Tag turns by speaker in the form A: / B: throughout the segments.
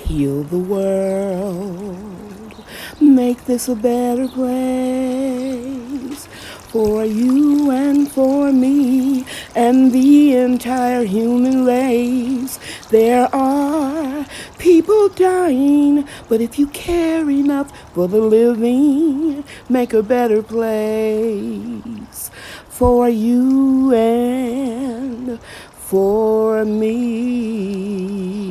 A: Heal the world, make this a better place for you and for me and the entire human race. There are people dying, but if you care enough for the living, make a better place for you and for me.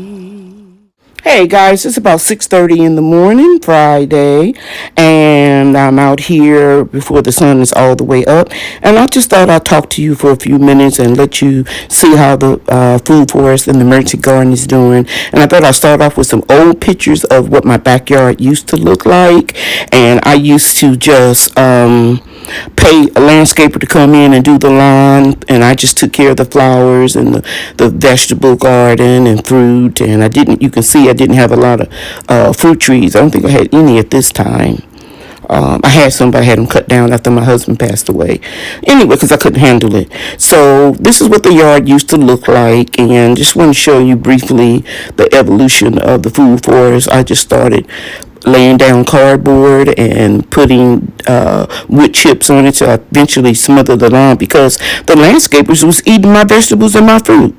A: Hey guys, it's about 6:30 in the morning, Friday, and I'm out here before the sun is all the way up. And I just thought I'd talk to you for a few minutes and let you see how the food forest and the emergency garden is doing. And I thought I'd start off with some old pictures of what my backyard used to look like. And I used to just pay a landscaper to come in and do the lawn, and I just took care of the flowers and the vegetable garden and fruit. And you can see I didn't have a lot of fruit trees. I don't think I had any at this time. I had some, but I had them cut down after my husband passed away. Anyway, because I couldn't handle it. So this is what the yard used to look like, and just want to show you briefly the evolution of the food forest. I just started laying down cardboard and putting wood chips on it to eventually smother the lawn because the landscapers was eating my vegetables and my fruit.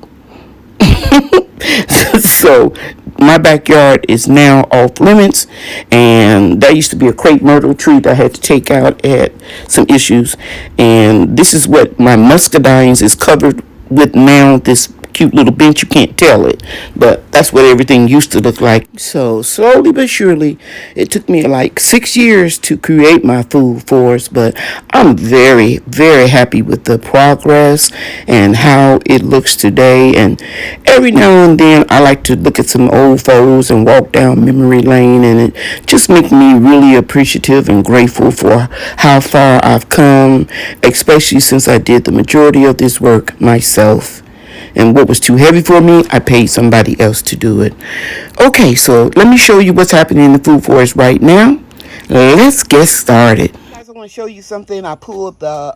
A: So my backyard is now off limits, and there used to be a crepe myrtle tree that I had to take out at some issues, and this is what my muscadines is covered with now. This cute little bench, you can't tell it, but that's what everything used to look like. So slowly but surely, it took me like 6 years to create my food forest, but I'm very, very happy with the progress and how it looks today. And every now and then I like to look at some old photos and walk down memory lane, and it just makes me really appreciative and grateful for how far I've come, especially since I did the majority of this work myself. And what was too heavy for me, I paid somebody else to do it. Okay, so let me show you what's happening in the food forest right now. Let's get started. Guys, I want to show you something. I pulled the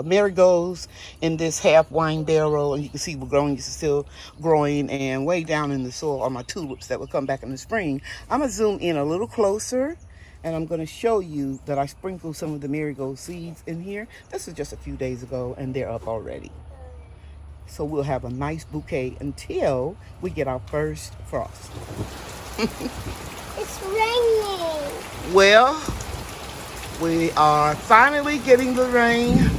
A: marigolds in this half wine barrel, and you can see we're growing. It's still growing, and way down in the soil are my tulips that will come back in the spring. I'm going to zoom in a little closer, and I'm going to show you that I sprinkled some of the marigold seeds in here. This is just a few days ago, and they're up already. So we'll have a nice bouquet until we get our first frost.
B: It's raining.
A: Well, we are finally getting the rain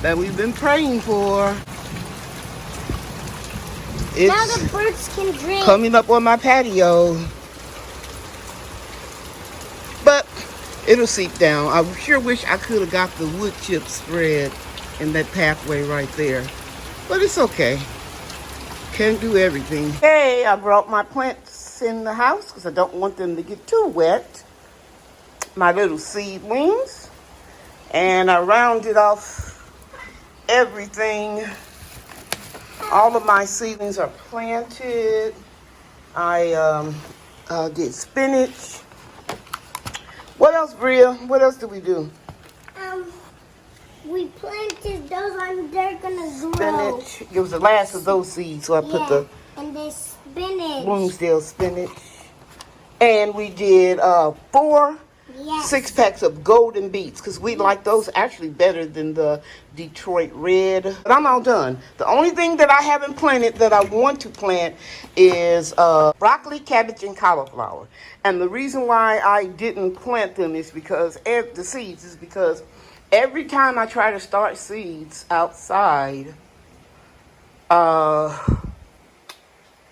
A: that we've been praying for. It's
B: now the birds can drink.
A: Coming up on my patio. But it'll seep down. I sure wish I could have got the wood chip spread in that pathway right there. But it's okay. Can't do everything. Hey, I brought my plants in the house because I don't want them to get too wet. My little seedlings. And I rounded off everything. All of my seedlings are planted. I did spinach. What else, Bria? What else did we do?
B: We planted those and they're gonna grow.
A: Spinach. It was the last of those seeds, so I put the
B: and the spinach.
A: Bloomsdale spinach. And we did 4 6-packs of golden beets because we like those actually better than the Detroit red. But I'm all done. The only thing that I haven't planted that I want to plant is broccoli, cabbage, and cauliflower. And the reason why I didn't plant them is because the seeds is because every time I try to start seeds outside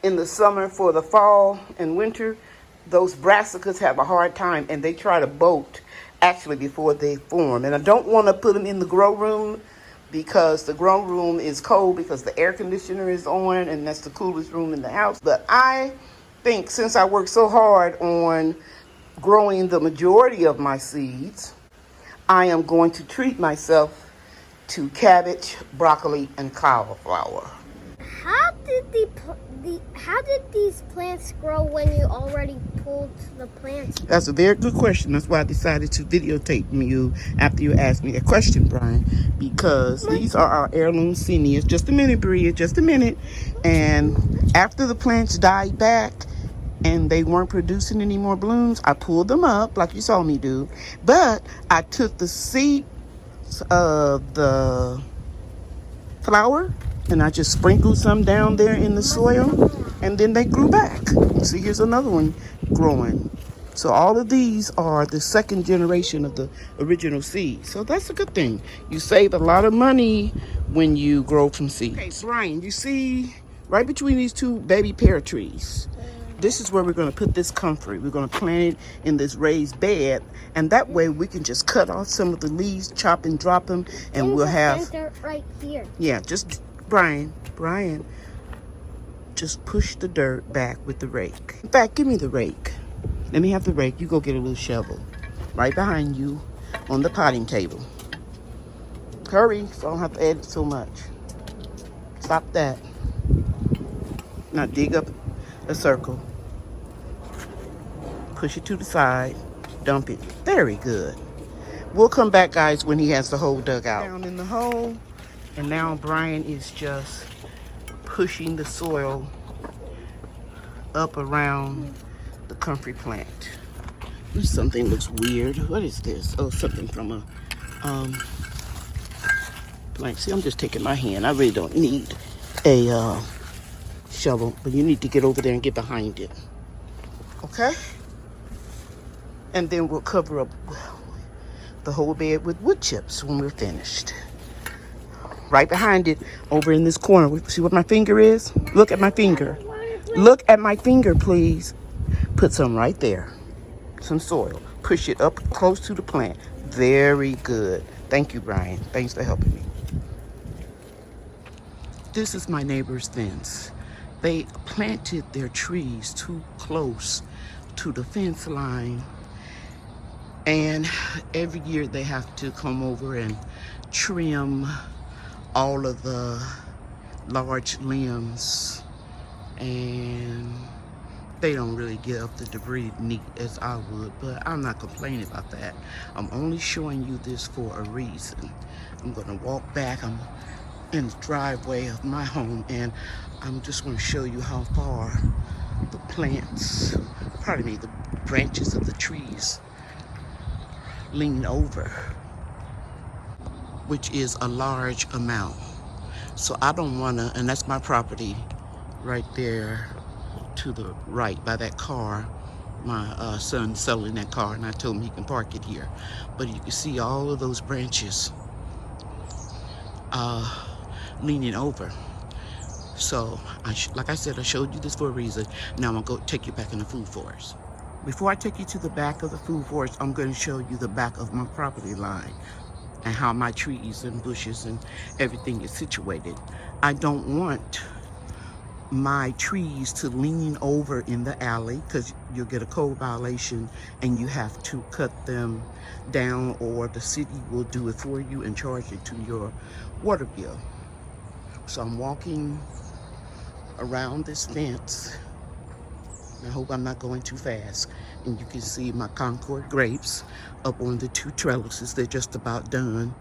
A: in the summer for the fall and winter, those brassicas have a hard time and they try to bolt actually before they form. And I don't want to put them in the grow room because the grow room is cold because the air conditioner is on and that's the coolest room in the house. But I think since I work so hard on growing the majority of my seeds, I am going to treat myself to cabbage, broccoli, and cauliflower.
B: How did these plants grow when you already pulled the plants?
A: That's a very good question. That's why I decided to videotape you after you asked me a question, Brian, because these are our heirloom zinnias. Just a minute, Bria, just a minute. And after the plants died back, and they weren't producing any more blooms, I pulled them up like you saw me do. But I took the seeds of the flower and I just sprinkled some down there in the soil, and then they grew back. See, here's another one growing. So all of these are the second generation of the original seed. So that's a good thing. You save a lot of money when you grow from seeds. Okay, Brian, you see right between these two baby pear trees, this is where we're going to put this comfrey. We're going to plant it in this raised bed, and that way we can just cut off some of the leaves, chop and drop them, and we'll have
B: right here.
A: Yeah, just Brian, just push the dirt back with the rake. In fact, give me the rake. Let me have the rake. You go get a little shovel right behind you on the potting table. Hurry, so I don't have to add so much. Stop that. Now dig up a circle. Push it to the side. Dump it. Very good. We'll come back, guys, when he has the hole dug out. Down in the hole. And now Brian is just pushing the soil up around the comfrey plant. Something looks weird. What is this? Oh, something from a plant. See, I'm just taking my hand. I really don't need a shovel, but you need to get over there and get behind it. Okay? And then we'll cover up the whole bed with wood chips when we're finished. Right behind it, over in this corner. See what my finger is? Look at my finger. Look at my finger, please. Put some right there. Some soil. Push it up close to the plant. Very good. Thank you, Brian. Thanks for helping me. This is my neighbor's fence. They planted their trees too close to the fence line, and every year they have to come over and trim all of the large limbs, and they don't really get up the debris neat as I would, but I'm not complaining about that. I'm only showing you this for a reason. I'm gonna walk back. I'm in the driveway of my home, and I'm just gonna show you how far the plants, pardon me, the branches of the trees lean over, which is a large amount. So I don't wanna, and that's my property right there to the right by that car. My son's selling that car, and I told him he can park it here. But you can see all of those branches leaning over. So, like I said, I showed you this for a reason. Now I'm gonna go take you back in the food forest. Before I take you to the back of the food forest, I'm gonna show you the back of my property line and how my trees and bushes and everything is situated. I don't want my trees to lean over in the alley, because you'll get a code violation and you have to cut them down, or the city will do it for you and charge it to your water bill. So I'm walking around this fence. I hope I'm not going too fast. And you can see my Concord grapes up on the two trellises. They're just about done.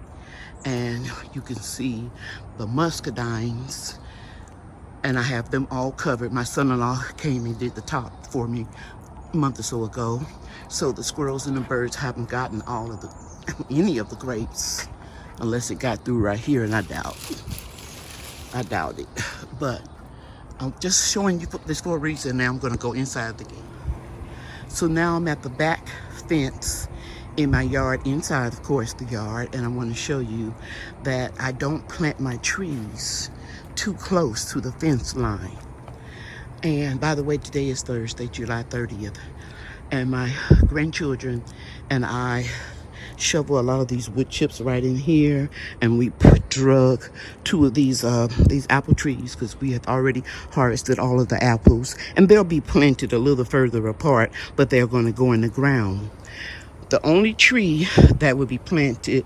A: And you can see the muscadines, and I have them all covered. My son-in-law came and did the top for me a month or so ago. So the squirrels and the birds haven't gotten all of any of the grapes, unless it got through right here, and I doubt it. But I'm just showing you this for a reason. Now I'm gonna go inside the gate. So now I'm at the back fence in my yard, inside, of course, the yard, and I want to show you that I don't plant my trees too close to the fence line. And by the way, today is Thursday, July 30th, and my grandchildren and I shovel a lot of these wood chips right in here, and we drug two of these apple trees, because we have already harvested all of the apples, and they'll be planted a little further apart, but they're going to go in the ground. The only tree that will be planted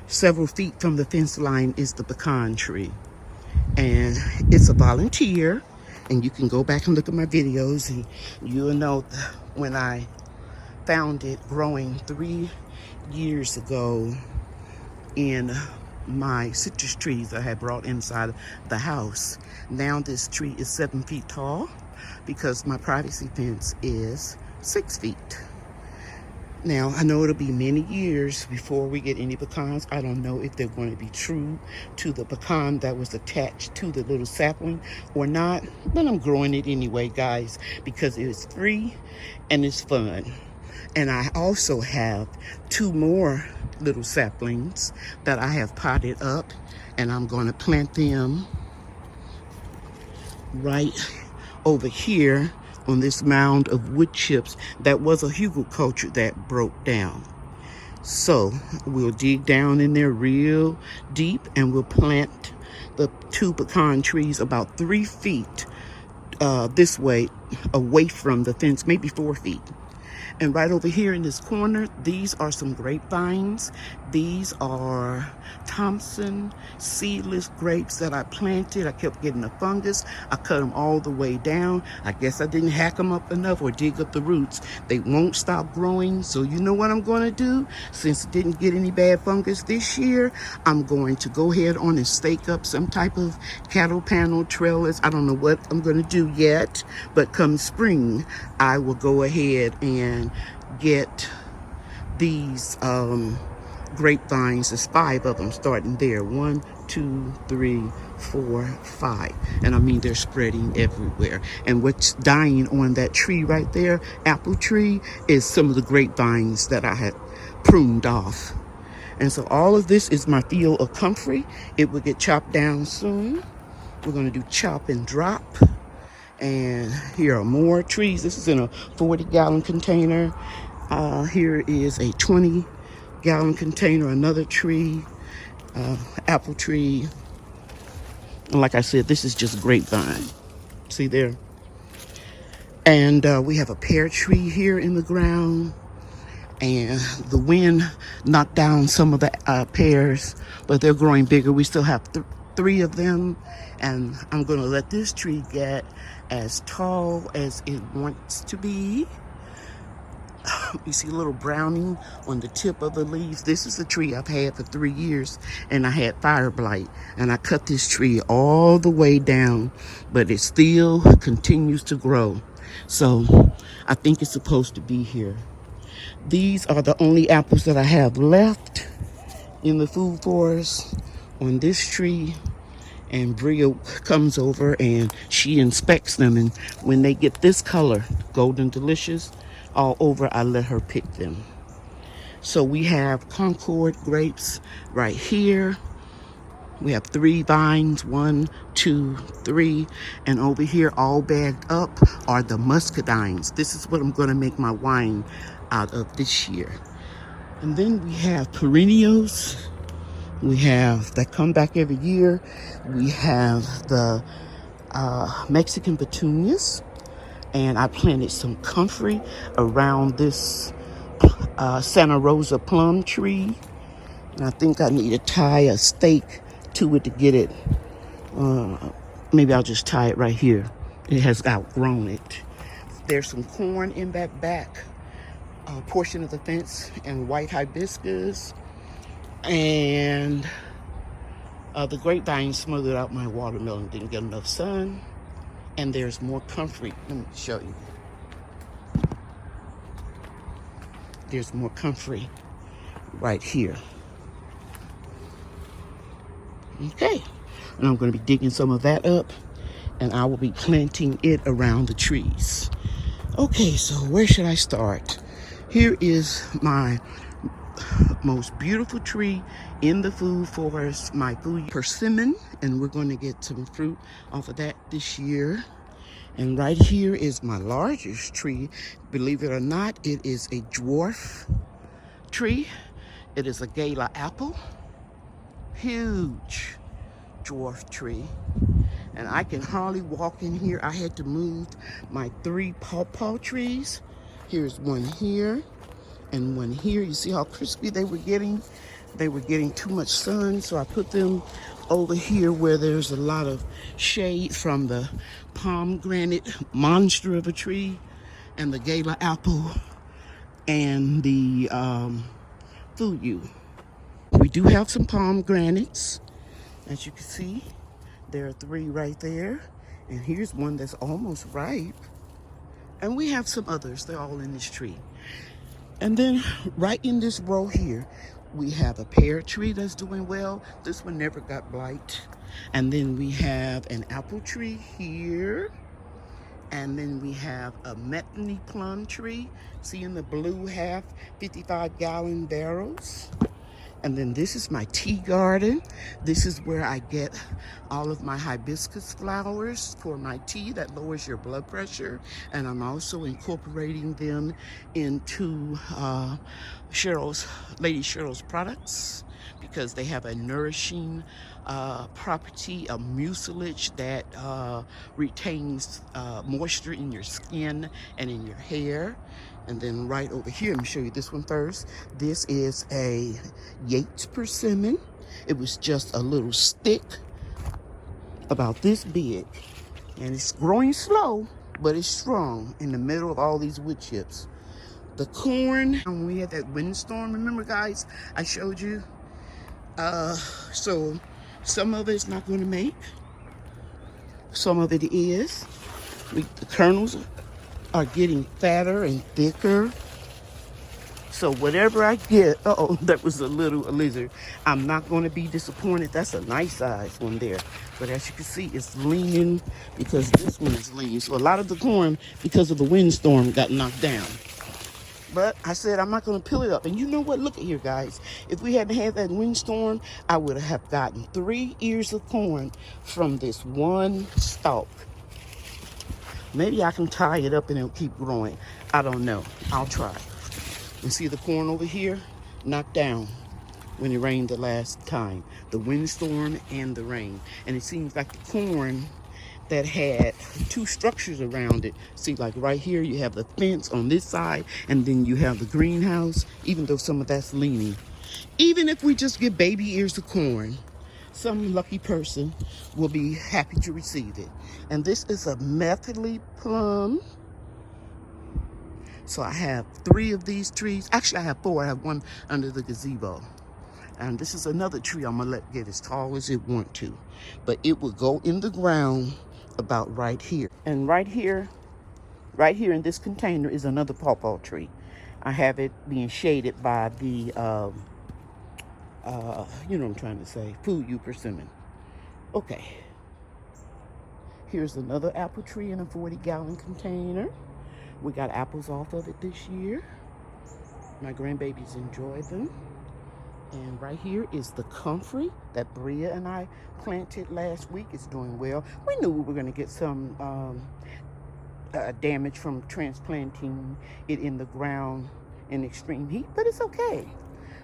A: several feet from the fence line is the pecan tree, and it's a volunteer, and you can go back and look at my videos, and you'll know when I found it growing 3 years ago in my citrus trees I had brought inside the house. Now this tree is 7 feet tall. because my privacy fence is 6 feet. Now, I know it'll be many years before we get any pecans. I don't know if they're going to be true to the pecan that was attached to the little sapling or not, but I'm growing it anyway, guys, because it's free and it's fun. And I also have 2 more little saplings that I have potted up, and I'm going to plant them right over here on this mound of wood chips that was a hugelkultur that broke down. So we'll dig down in there real deep, and we'll plant the 2 pecan trees about 3 feet this way away from the fence, maybe 4 feet. And right over here in this corner, these are some grapevines. These are Thompson seedless grapes that I planted. I kept getting a fungus. I cut them all the way down. I guess I didn't hack them up enough or dig up the roots. They won't stop growing. So you know what I'm going to do? Since it didn't get any bad fungus this year, I'm going to go ahead on and stake up some type of cattle panel trellis. I don't know what I'm going to do yet, but come spring, I will go ahead and get these grapevines. There's 5 of them starting there. 1, 2, 3, 4, 5. And I mean, they're spreading everywhere. And what's dying on that tree right there, apple tree, is some of the grapevines that I had pruned off. And so all of this is my field of comfrey. It will get chopped down soon. We're going to do chop and drop. And here are more trees. This is in a 40-gallon container. Here is a 20-gallon container, another tree, apple tree. And like I said, this is just grapevine. See there? And we have a pear tree here in the ground. And the wind knocked down some of the pears, but they're growing bigger. We still have 3 of them. And I'm going to let this tree get as tall as it wants to be. You see a little browning on the tip of the leaves. This is the tree I've had for 3 years, and I had fire blight. And I cut this tree all the way down, but it still continues to grow. So I think it's supposed to be here. These are the only apples that I have left in the food forest on this tree. And Bria comes over and she inspects them. And when they get this color, golden delicious, all over, I let her pick them. So we have Concord grapes right here. We have 3 vines, 1, 2, 3. And over here, all bagged up, are the muscadines. This is what I'm going to make my wine out of this year. And then we have perennials. We have that come back every year. We have the Mexican petunias. And I planted some comfrey around this Santa Rosa plum tree. And I think I need to tie a stake to it to get it. Maybe I'll just tie it right here. It has outgrown it. There's some corn in that back portion of the fence, and white hibiscus. And the grapevine smothered out my watermelon. Didn't get enough sun. And there's more comfrey. Let me show you. There's more comfrey right here. Okay. And I'm going to be digging some of that up, and I will be planting it around the trees. Okay, so where should I start? Here is my most beautiful tree in the food forest, my food persimmon, and we're going to get some fruit off of that this year. And right here is my largest tree. Believe it or not, it is a dwarf tree. It is a gala apple. Huge dwarf tree. And I can hardly walk in here. I had to move my 3 pawpaw trees. Here's one here and one here. You see how crispy they were getting? They were getting too much sun, so I put them over here where there's a lot of shade from the pomegranate monster of a tree and the gala apple and the fuyu. We do have some pomegranates. As you can see, there are 3 right there. And here's one that's almost ripe. And we have some others. They're all in this tree. And then right in this row here, we have a pear tree that's doing well. This one never got blight. And then we have an apple tree here. And then we have a Metheny plum tree. See in the blue half 55-gallon barrels. And then this is my tea garden. This is where I get all of my hibiscus flowers for my tea that lowers your blood pressure. And I'm also incorporating them into Lady Cheryl's products because they have a nourishing property, a mucilage that retains moisture in your skin and in your hair. And then right over here, let me show you this one first. This is a Yates persimmon. It was just a little stick about this big. And it's growing slow, but it's strong in the middle of all these wood chips. The corn, when we had that windstorm, remember guys, I showed you? So some of it's not gonna make. Some of it is. The kernels are getting fatter and thicker. So whatever I get, that was a lizard. I'm not going to be disappointed. That's a nice size one there. But as you can see, it's leaning because this one is lean. So a lot of the corn, because of the windstorm, got knocked down. But I said I'm not going to peel it up. And you know what? Look at here, guys. If we hadn't had that windstorm, I would have gotten 3 ears of corn from this one stalk. Maybe I can tie it up and it'll keep growing. I don't know. I'll try. And see the corn over here? Knocked down when it rained the last time. The windstorm and the rain. And it seems like the corn that had 2 structures around it. See, like right here, you have the fence on this side, and then you have the greenhouse, even though some of that's leaning. Even if we just get baby ears of corn, some lucky person will be happy to receive it. And this is a Metheny plum. So I have 3 of these trees. Actually, I have 4. I have one under the gazebo. And this is another tree I'm gonna let get as tall as it want to. But it will go in the ground about right here. And right here in this container is another pawpaw tree. I have it being shaded by the, you know what I'm trying to say, food persimmon. Okay. Here's another apple tree in a 40-gallon container. We got apples off of it this year. My grandbabies enjoy them. And right here is the Comfrey that Bria and I planted last week. It's doing well. We knew we were going to get some damage from transplanting it in the ground in extreme heat, but it's okay.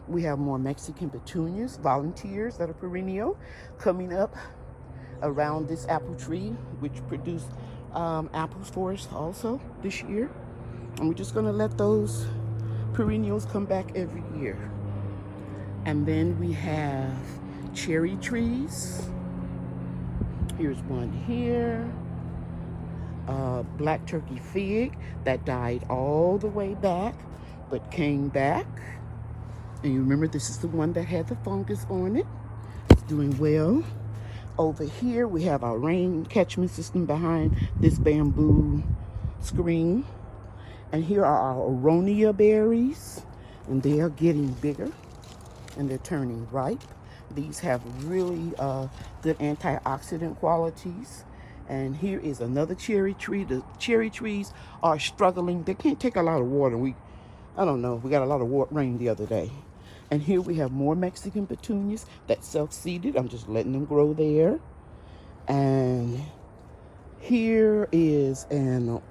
A: We have more Mexican petunias, volunteers that are perennial, coming up around this apple tree, which produced apples for us also this year. And we're just going to let those perennials come back every year. And then we have cherry trees. Here's one here. Black turkey fig that died all the way back, but came back. And you remember this is the one that had the fungus on it. It's doing well. Over here we have our rain catchment system behind this bamboo screen. And here are our aronia berries. And they are getting bigger. And they're turning ripe. These have really good antioxidant qualities. And here is another cherry tree. The cherry trees are struggling. They can't take a lot of water. I don't know, we got a lot of rain the other day. And here we have more Mexican petunias that self-seeded. I'm just letting them grow there. And here is an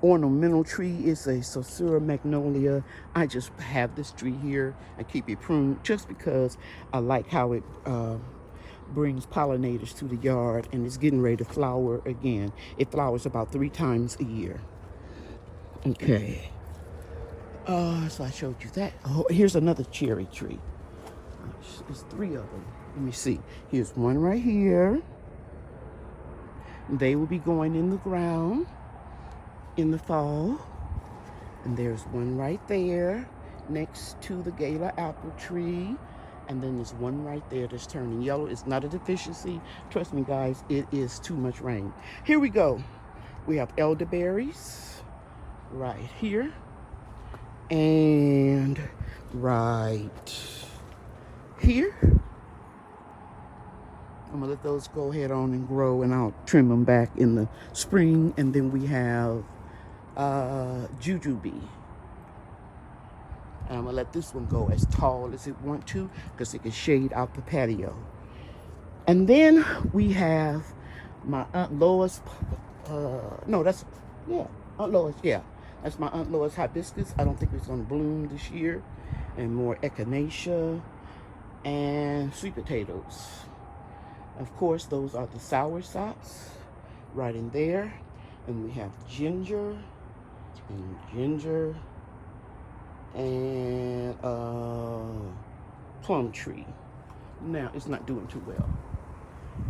A: ornamental tree. It's a Saucera magnolia. I just have this tree here and keep it pruned just because I like how it brings pollinators to the yard, and it's getting ready to flower again. It flowers about 3 times a year. Okay. So I showed you that. Oh, here's another cherry tree. There's 3 of them. Let me see. Here's one right here. They will be going in the ground in the fall. And there's one right there next to the Gala apple tree. And then there's one right there that's turning yellow. It's not a deficiency. Trust me, guys, it is too much rain. Here we go. We have elderberries right here. And right here. I'm gonna let those go ahead on and grow, and I'll trim them back in the spring. And then we have jujube. And I'm gonna let this one go as tall as it want to, because it can shade out the patio. And then we have my Aunt Lois, Aunt Lois, yeah. That's my Aunt Lois hibiscus. I don't think it's gonna bloom this year. And more echinacea and sweet potatoes. Of course, those are the sour sops right in there. And we have ginger and plum tree. Now, it's not doing too well.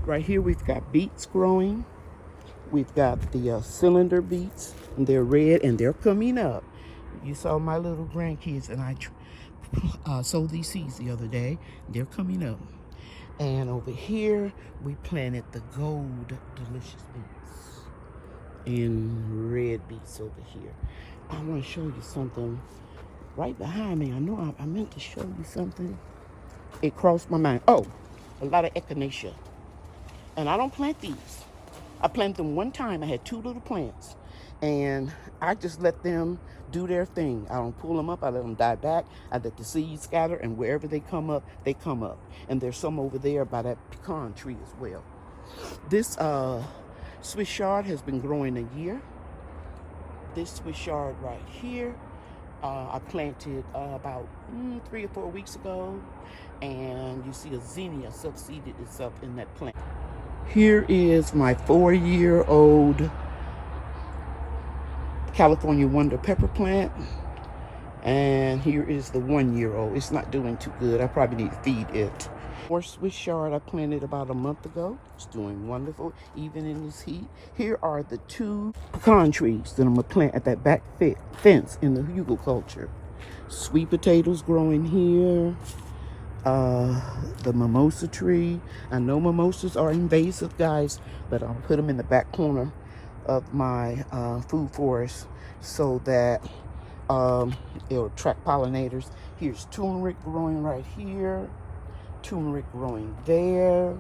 A: Right here, we've got beets growing. We've got the cylinder beets, and they're red, and they're coming up. You saw my little grandkids, and I sowed these seeds the other day. They're coming up. And over here, we planted the gold delicious beets and red beets over here. I want to show you something right behind me. I know I meant to show you something. It crossed my mind. Oh, a lot of echinacea. And I don't plant these. I planted them one time. I had 2 little plants. And I just let them do their thing. I don't pull them up. I let them die back. I let the seeds scatter. And wherever they come up, they come up. And there's some over there by that pecan tree as well. This Swiss chard has been growing a year. This Swiss chard right here, I planted about 3 or 4 weeks ago. And you see a zinnia succeeded itself in that plant. Here is my 4-year-old California Wonder pepper plant. And here is the 1-year-old. It's not doing too good. I probably need to feed it. More Swiss chard I planted about a month ago. It's doing wonderful, even in this heat. Here are the 2 pecan trees that I'm going to plant at that back fence in the hugelkultur. Sweet potatoes growing here. The mimosa tree. I know mimosas are invasive, guys, but I'll put them in the back corner of my food forest so that it'll attract pollinators. Here's turmeric growing right here, turmeric growing there,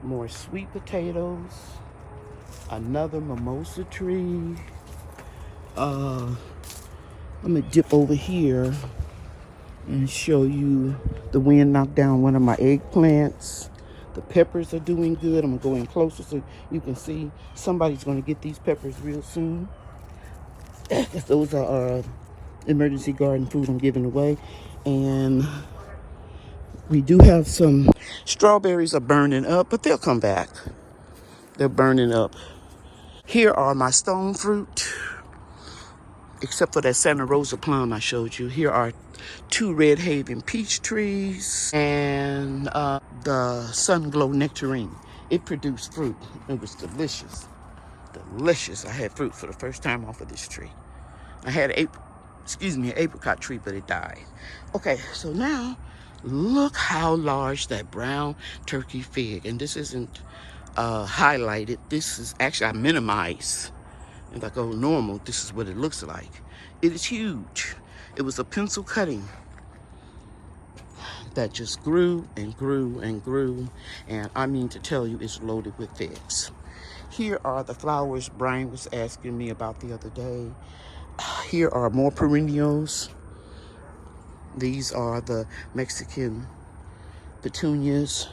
A: more sweet potatoes, another mimosa tree. I'm gonna dip over here and show you the wind knocked down one of my eggplants. The peppers are doing good. I'm gonna go in closer so you can see. Somebody's gonna get these peppers real soon. Those are emergency garden food I'm giving away. And we do have some strawberries are burning up, but they'll come back. They're burning up. Here are my stone fruit. Except for that Santa Rosa plum I showed you. Here are 2 Red Haven peach trees and the Sun Glow nectarine. It produced fruit. It was delicious. Delicious. I had fruit for the first time off of this tree. I had an apricot tree, but it died. Okay, so now look how large that brown turkey fig. And this isn't highlighted. This is actually, I minimize. If I go normal, this is what it looks like. It is huge. It was a pencil cutting that just grew and grew and grew. And I mean to tell you, it's loaded with figs. Here are the flowers Brian was asking me about the other day. Here are more perennials. These are the Mexican petunias.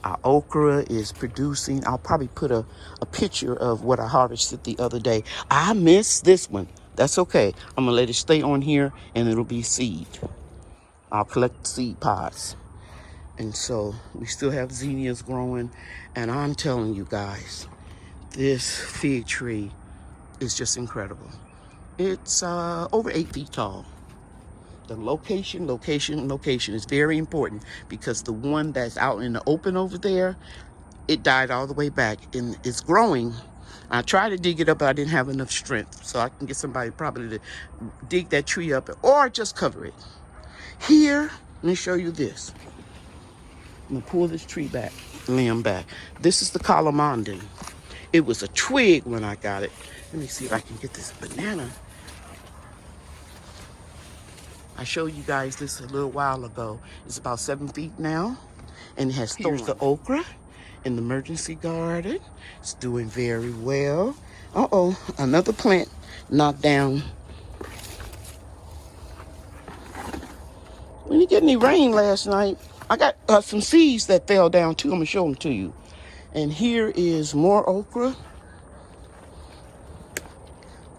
A: Our okra is producing. I'll probably put a picture of what I harvested the other day. I missed this one. That's okay. I'm going to let it stay on here and it'll be seed. I'll collect seed pods. And so we still have zinnias growing. And I'm telling you guys, this fig tree is just incredible. It's over 8 feet tall. The location is very important because the one that's out in the open over there, it died all the way back and it's growing. I tried to dig it up, but I didn't have enough strength. So I can get somebody probably to dig that tree up or just cover it. Here, let me show you this. I'm gonna pull this tree back, limb back. This is the calamondin. It was a twig when I got it. Let me see if I can get this banana. I showed you guys this a little while ago. It's about 7 feet now, and it has thorns. Here's the okra in the emergency garden. It's doing very well. Uh-oh, another plant knocked down. We didn't get any rain last night. I got some seeds that fell down too. I'm gonna show them to you. And here is more okra.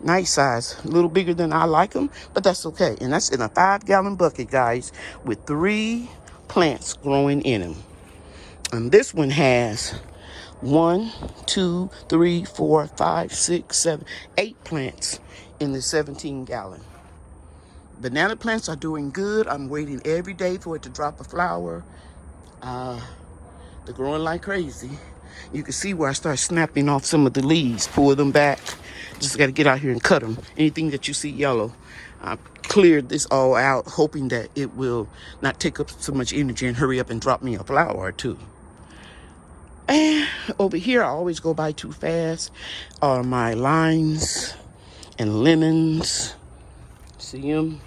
A: Nice size, a little bigger than I like them, but that's okay. And that's in a 5-gallon bucket, guys, with 3 plants growing in them. And this one has 1, 2, 3, 4, 5, 6, 7, 8 plants in the 17-gallon. Banana plants are doing good. I'm waiting every day for it to drop a flower. They're growing like crazy. You can see where I start snapping off some of the leaves, pull them back. Just got to get out here and cut them. Anything that you see yellow, I cleared this all out, hoping that it will not take up so much energy and hurry up and drop me a flower or two. And over here, I always go by too fast, are my limes and lemons. See them?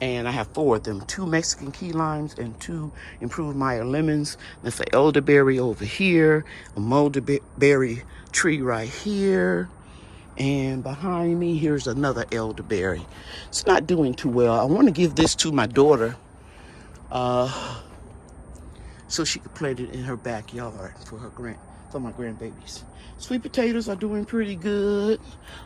A: And I have 4 of them, 2 Mexican key limes and 2 improved Meyer lemons. There's an elderberry over here, a mulberry tree right here. And behind me, here's another elderberry. It's not doing too well. I want to give this to my daughter so she could plant it in her backyard for my grandbabies. Sweet potatoes are doing pretty good.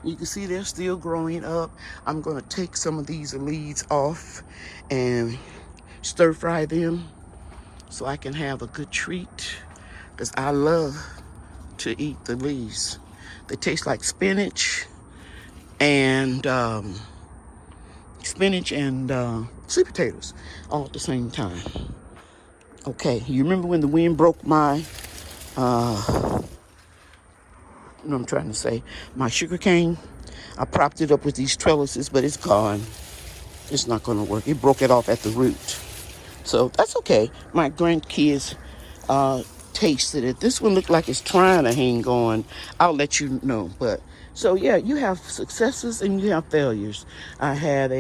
A: You can see they're still growing up. I'm gonna take some of these leaves off and stir fry them so I can have a good treat, because I love to eat the leaves. They taste like spinach and sweet potatoes all at the same time. Okay, you remember when the wind broke my I'm trying to say, my sugar cane? I propped it up with these trellises, but it's gone. It's not going to work. It broke it off at the root. So that's okay. My grandkids tasted it. This one looked like it's trying to hang on. I'll let you know. But so yeah, you have successes and you have failures. I had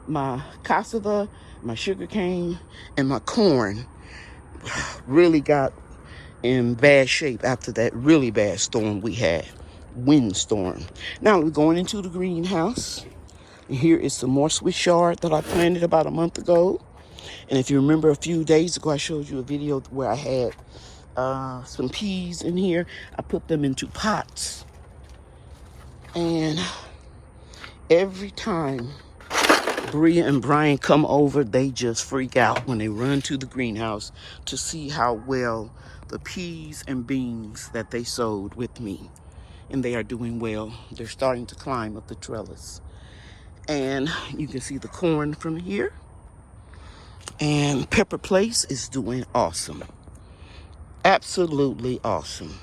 A: my cassava, my sugar cane, and my corn really got in bad shape after that really bad storm we had, windstorm. Now we're going into the greenhouse. And here is some more Swiss chard that I planted about a month ago. And if you remember a few days ago, I showed you a video where I had some peas in here. I put them into pots. And every time Bria and Brian come over, they just freak out when they run to the greenhouse to see how well the peas and beans that they sowed with me. And they are doing well. They're starting to climb up the trellis. And you can see the corn from here. And Pepper Place is doing awesome. Absolutely awesome.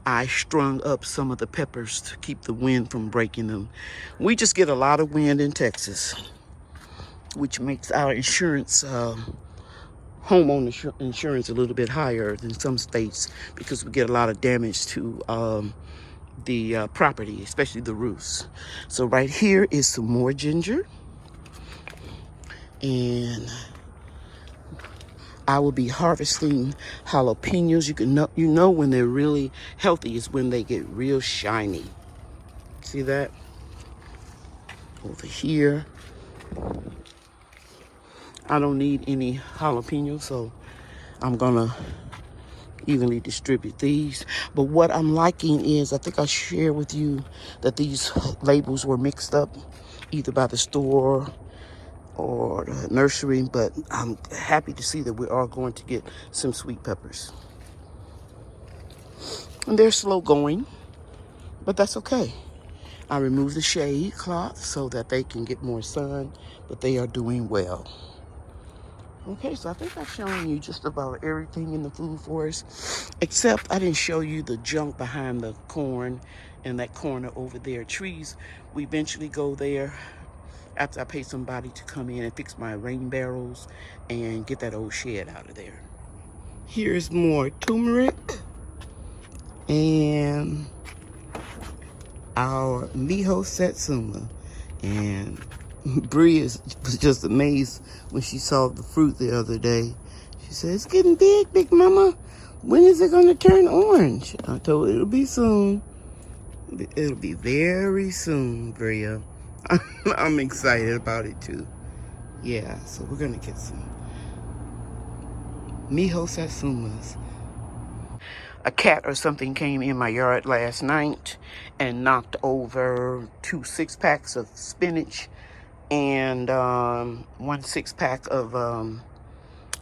A: I strung up some of the peppers to keep the wind from breaking them. We just get a lot of wind in Texas, which makes our insurance, homeowner insurance, a little bit higher than some states, because we get a lot of damage to the property, especially the roofs. So right here is some more ginger. And I will be harvesting jalapenos. You know when they're really healthy is when they get real shiny. See that? Over here. I don't need any jalapenos, so I'm gonna evenly distribute these. But what I'm liking is, I think I shared with you that these labels were mixed up either by the store or the nursery, but I'm happy to see that we are going to get some sweet peppers. And they're slow going, but that's okay. I removed the shade cloth so that they can get more sun, but they are doing well. Okay, so I think I've shown you just about everything in the food forest, except I didn't show you the junk behind the corn and that corner over there. Trees, we eventually go there after I pay somebody to come in and fix my rain barrels and get that old shed out of there. Here's more turmeric and our mijo satsuma. And Bree was just amazed when she saw the fruit the other day. She said, "It's getting big, Big Mama. When is it going to turn orange?" I told her it'll be soon. It'll be very soon, Bria. I'm excited about it too. Yeah, so we're going to get some mijo satsumas. A cat or something came in my yard last night and knocked over 2 6-packs of spinach and 1 6-pack of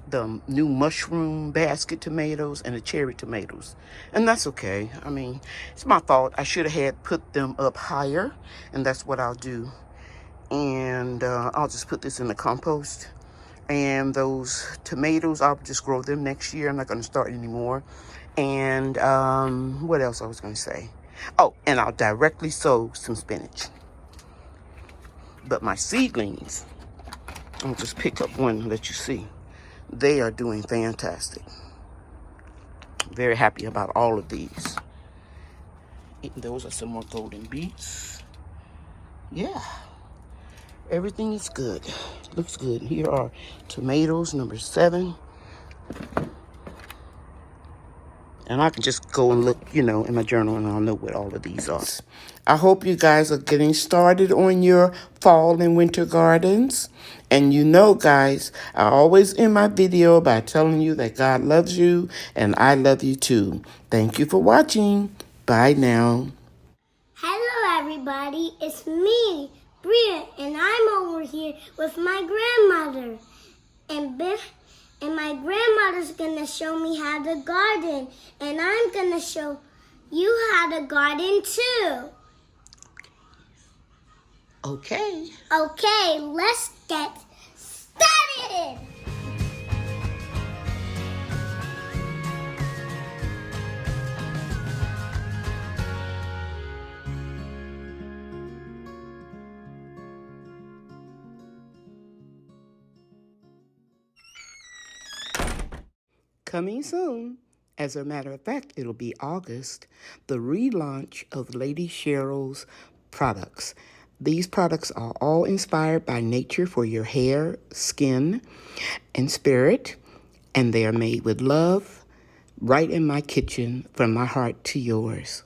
A: the new mushroom basket tomatoes and the cherry tomatoes. And that's okay. I mean, it's my fault. I should have had put them up higher, and that's what I'll do. And I'll just put this in the compost. And those tomatoes, I'll just grow them next year. I'm not going to start anymore. And what else I was going to say? Oh, and I'll directly sow some spinach. But my seedlings, I'll just pick up one and let you see. They are doing fantastic. Very happy about all of these. Those are some more golden beets. Yeah, everything is good. Looks good. Here are tomatoes, number 7. And I can just go and look, in my journal, and I'll know what all of these are. I hope you guys are getting started on your fall and winter gardens. And guys, I always end my video by telling you that God loves you and I love you too. Thank you for watching. Bye now.
B: Hello, everybody. It's me, Bria, and I'm over here with my grandmother. And my grandmother's gonna show me how to garden, and I'm gonna show you how to garden too.
A: Okay.
B: Okay, let's get started.
A: Coming soon. As a matter of fact, it'll be August, the relaunch of Lady Cheryl's products. These products are all inspired by nature for your hair, skin, and spirit, and they are made with love right in my kitchen from my heart to yours.